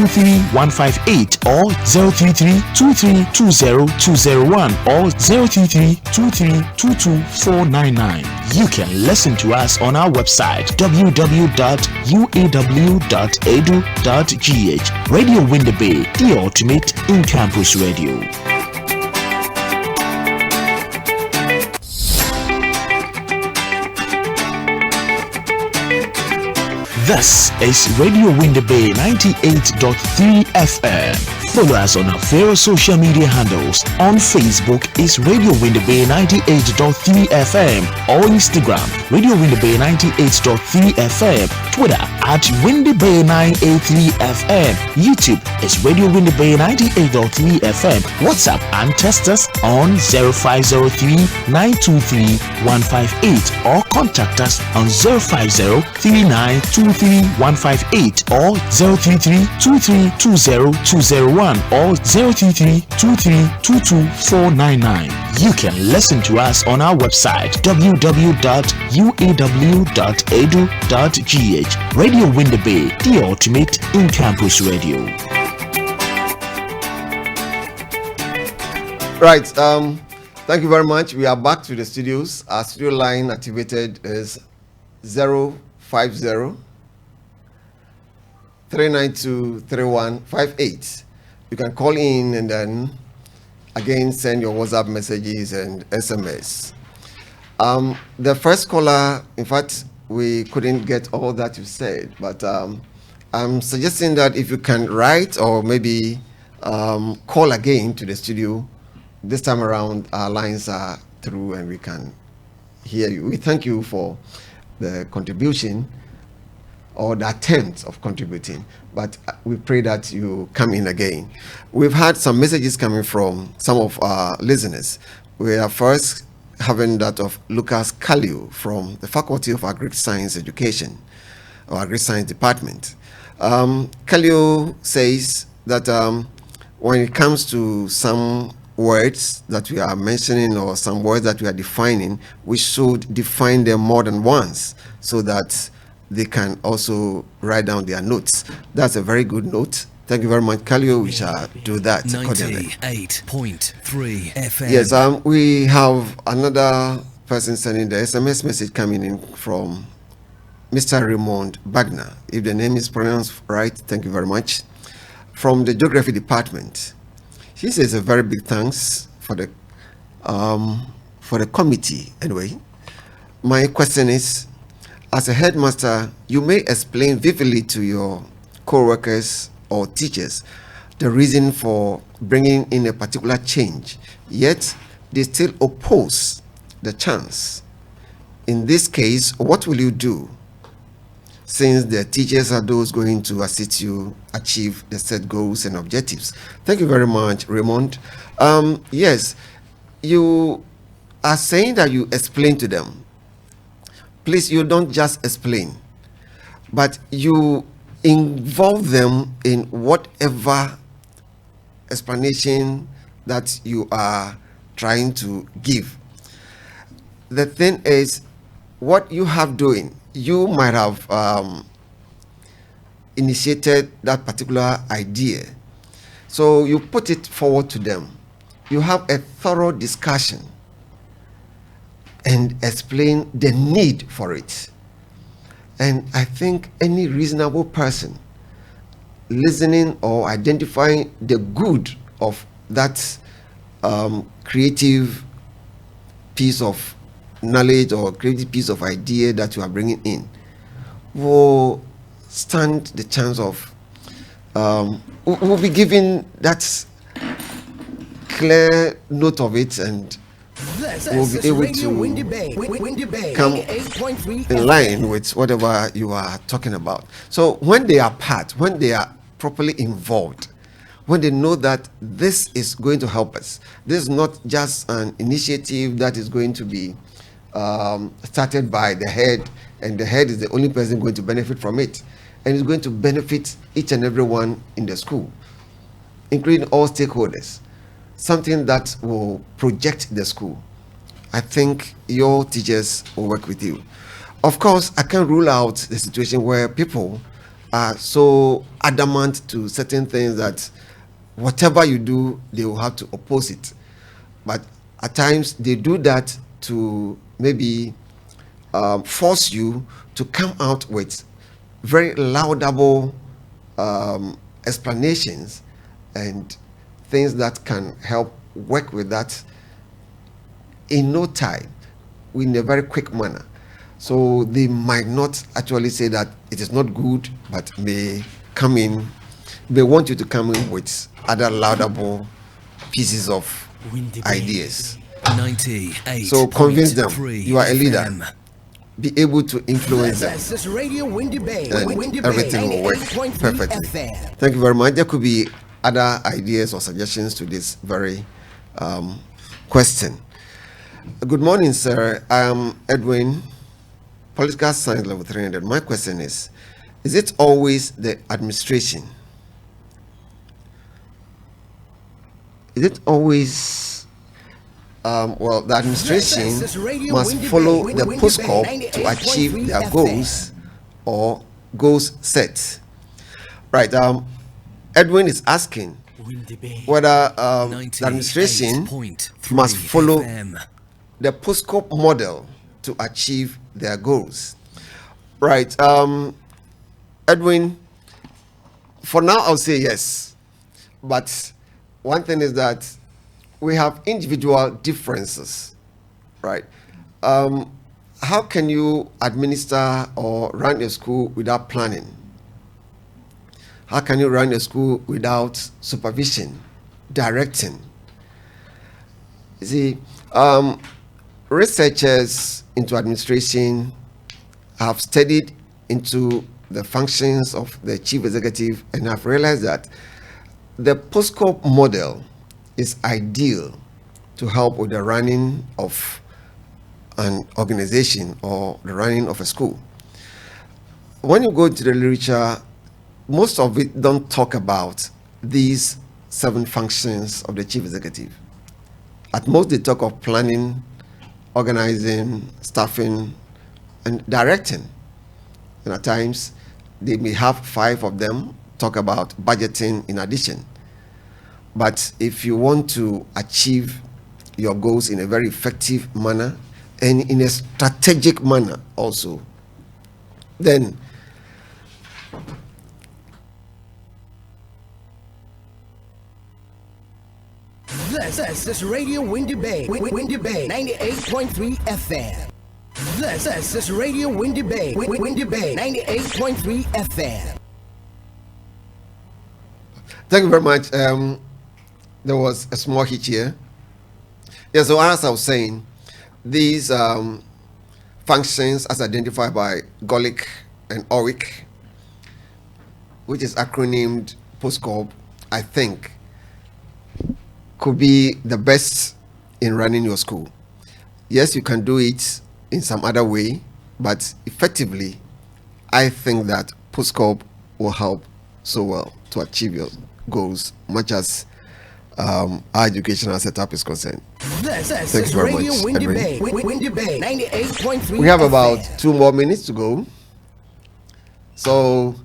158 or 033-2320-201 or 033-2322-499. You can listen to us on our website www.uaw.edu.gh. Radio Winneba, the ultimate in campus radio. This is Radio Winneba 98.3 FM. Follow us on our various social media handles. On Facebook is Radio Winneba 98.3 FM or Instagram Radio Winneba 98.3 FM. Twitter at Winneba 983 FM. YouTube is Radio Winneba 98.3 FM. WhatsApp and text us on 0503 923 158 or contact us on 050 3923 158 or 033-2320-201 or 033-2322-499. You can listen to us on our website www.uaw.edu.gh. Radio Winneba, the ultimate in campus radio. Right. Thank you very much. We are back to the studios. Our studio line activated is 050 392-3158. You can call in and then again send your WhatsApp messages and SMS. The first caller, in fact, we couldn't get all that you said, but I'm suggesting that if you can write or maybe call again to the studio, this time around our lines are through and we can hear you. We thank you for the contribution or the attempt of contributing, but we pray that you come in again. We've had some messages coming from some of our listeners. We are first having that of Lucas Kaliu from the Faculty of Agri-Science Education or Agri-Science Department. Kaliu says that when it comes to some words that we are mentioning or some words that we are defining, we should define them more than once so that they can also write down their notes. That's a very good note. Thank you very much, Kalio. We shall do that. 98.3 FM. Yes, we have another person sending the SMS message coming in from Mr. Raymond Bagner. If the name is pronounced right, thank you very much. From the Geography Department. He says a very big thanks for the committee. Anyway, my question is, as a headmaster, you may explain vividly to your co-workers or teachers the reason for bringing in a particular change, yet they still oppose the chance. In this case, what will you do, since the teachers are those going to assist you achieve the set goals and objectives? Thank you very much, Raymond. Yes, you are saying that you explain to them. Please, you don't just explain, but you involve them in whatever explanation that you are trying to give. The thing is, what you have doing, you might have initiated that particular idea. So you put it forward to them. You have a thorough discussion and explain the need for it. And I think any reasonable person listening or identifying the good of that creative piece of knowledge or creative piece of idea that you are bringing in will stand the chance of will be given that clear note of it, and will be able to come in line with whatever you are talking about. So when they are when they are properly involved, when they know that this is going to help us, this is not just an initiative that is going to be started by the head, and the head is the only person going to benefit from it, and it's going to benefit each and everyone in the school, including all stakeholders, something that will project the school. I think your teachers will work with you. Of course, I can't rule out the situation where people are so adamant to certain things that whatever you do, they will have to oppose it. But at times, they do that to maybe force you to come out with very laudable explanations and things that can help work with that in no time, in a very quick manner. So they might not actually say that it is not good, but may come in, they want you to come in with other laudable pieces of ideas. 98. So convince them you are a leader. Be able to influence them. This is Radio Windy Bay. And everything will work perfectly. Thank you very much. There could be other ideas or suggestions to this very question. Good morning, sir. I am Edwin, Political Science Level 300. My question is it always the administration? Is it always, well, the administration must follow the POSDCoRB to achieve their goals or goals set? Right. Edwin is asking whether the administration must follow the POSDCoRB model to achieve their goals. Right. Edwin, for now, I'll say yes. But one thing is that we have individual differences, right? How can you administer or run a school without planning? How can you run a school without supervision, directing? You see, researchers into administration have studied into the functions of the chief executive and have realized that the POSDCoRB model is ideal to help with the running of an organization or the running of a school. When you go into the literature, most of it don't talk about these 7 functions of the chief executive. At most, they talk of planning, organizing, staffing, and directing. And at times, they may have 5 of them talk about budgeting in addition. But if you want to achieve your goals in a very effective manner and in a strategic manner also, then This is Radio Windy Bay. Windy Bay 98.3 FM. This is Radio Windy Bay. Windy Bay 98.3 FM. Thank you very much. There was a small hitch here. Yeah, so as I was saying, these functions as identified by Golick and Orwick, which is acronymed POSDCoRB, I think could be the best in running your school. Yes, you can do it in some other way, but effectively, I think that POSDCoRB will help so well to achieve your goals, much as our educational setup is concerned. This Thank is you very Radio much, Windy Edwin. Bay. Windy Bay 98.3 We have about FM. 2 more minutes to go. So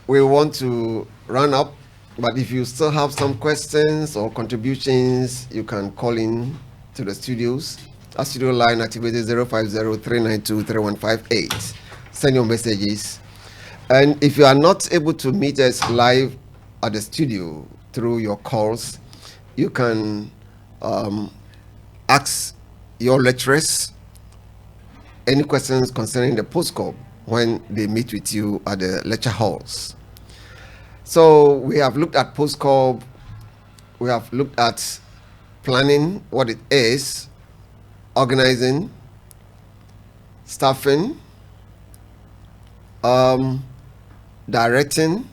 we want to run up, but if you still have some questions or contributions, you can call in to the studios. Our studio line activated 050-392-3158. Send your messages. And if you are not able to meet us live at the studio through your calls, you can ask your lecturers any questions concerning the POSDCoRB when they meet with you at the lecture halls. So we have looked at POSDCoRB, we have looked at planning, what it is, organizing, staffing, directing,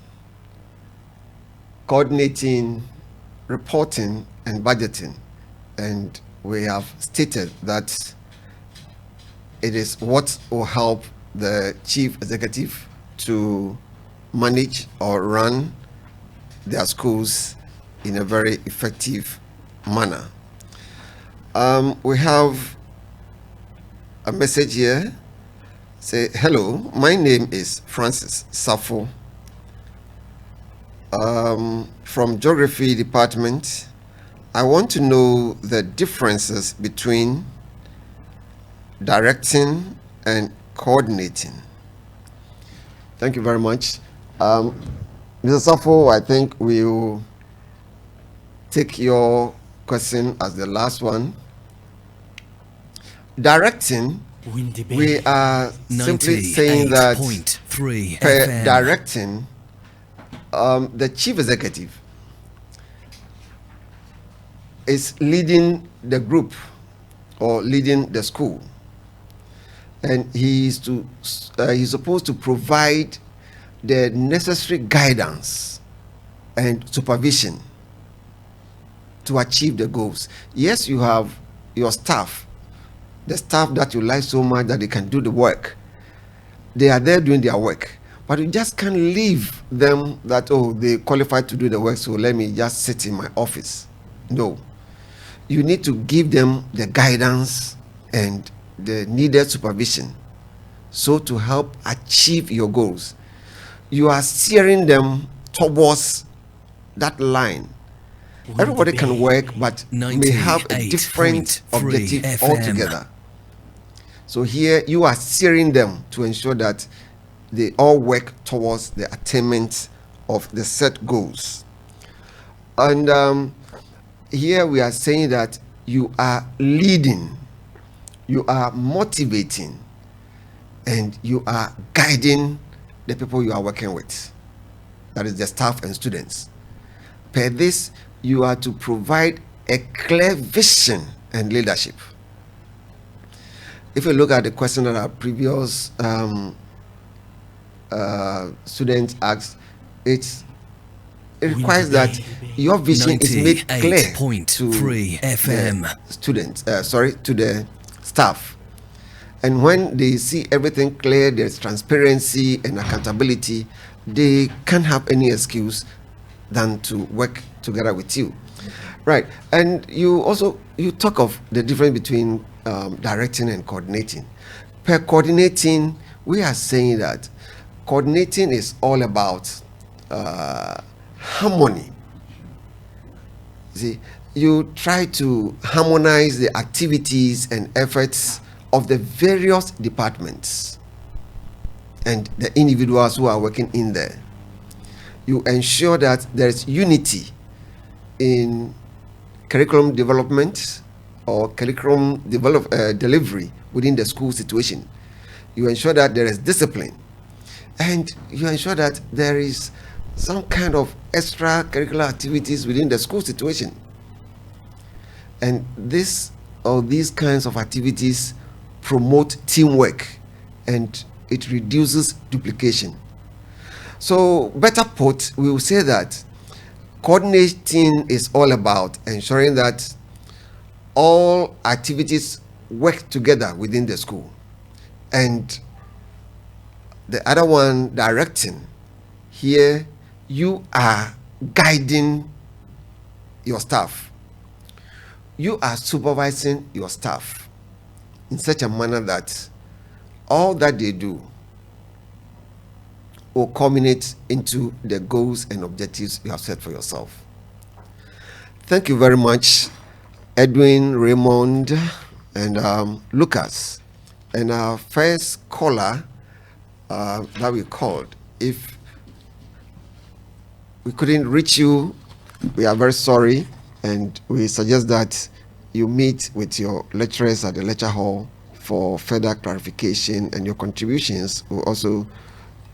coordinating, reporting, and budgeting. And we have stated that it is what will help the chief executive to manage or run their schools in a very effective manner. We have a message here. Say, hello, my name is Francis Safo from Geography Department. I want to know the differences between directing and coordinating. Thank you very much. Mr. Safo, I think we will take your question as the last one. Directing, we are simply saying that per directing, the chief executive is leading the group or leading the school, and he's supposed to provide the necessary guidance and supervision to achieve the goals. Yes, you have your staff, the staff that you like so much that they can do the work. They are there doing their work, but you just can't leave them that, oh, they qualified to do the work, so let me just sit in my office. No, you need to give them the guidance and the needed supervision so to help achieve your goals. You are steering them towards that line. Everybody can work, but may have a different objective altogether. So here you are steering them to ensure that they all work towards the attainment of the set goals. And here we are saying that you are leading, you are motivating, and you are guiding the people you are working with. That is the staff and students. Per this, you are to provide a clear vision and leadership. If you look at the question that our previous students asked, it requires that your vision is made clear to the students, to the staff. And when they see everything clear, there's transparency and accountability, they can't have any excuse than to work together with you. Right. And you talk of the difference between directing and coordinating. Per coordinating, we are saying that coordinating is all about harmony. See, you try to harmonize the activities and efforts of the various departments and the individuals who are working in there. You ensure that there is unity in curriculum development or curriculum delivery within the school situation. You ensure that there is discipline, and you ensure that there is some kind of extracurricular activities within the school situation. And these kinds of activities promote teamwork and it reduces duplication. So, better put, we will say that coordinating is all about ensuring that all activities work together within the school. And the other one, directing, here you are guiding your staff. You are supervising your staff in such a manner that all that they do will culminate into the goals and objectives you have set for yourself. Thank you very much, Edwin, Raymond, and Lucas. And our first caller that we called, if we couldn't reach you, we are very sorry, and we suggest that you meet with your lecturers at the lecture hall for further clarification, and your contributions will also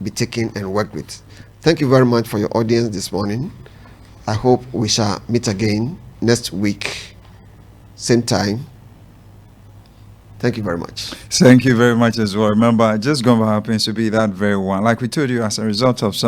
be taken and worked with. Thank you very much for your audience this morning. I hope we shall meet again next week, same time. Thank you very much. Thank you very much as well. Remember, just Gomba happens to be that very one. Like we told you, as a result of some